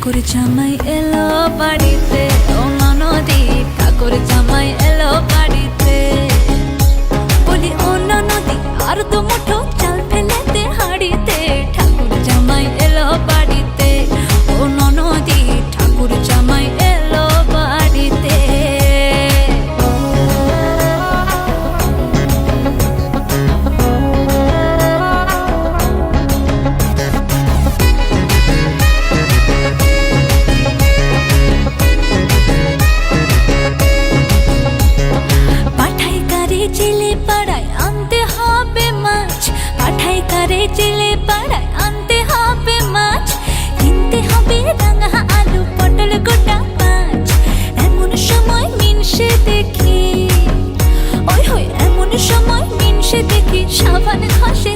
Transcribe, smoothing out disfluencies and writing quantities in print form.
ঠাকুর জামাই এলো বাড়িতে, ও ননদি ঠাকুর জামাই এলো বাড়িতে। বলি ও ননদি আর তো মুঠো চাল ফেলে দে হাঁড়িতে, ঠাকুর জামাই এলো বাড়িতে, ও ননদি ঠাকুর জামাই এলো বাড়িতে। জেলে পাড়ায় আনতে হবে মাছ, পাঠাই কারে জেলে পাড়ায় আনতে হবে মাছ, কিনতে হবে রাঙা আলু পটল গোটা মাছ। এমন সময় মিনসে দেখি, ওই হই এমন সময় মিনসে দেখি সাবান ঘষে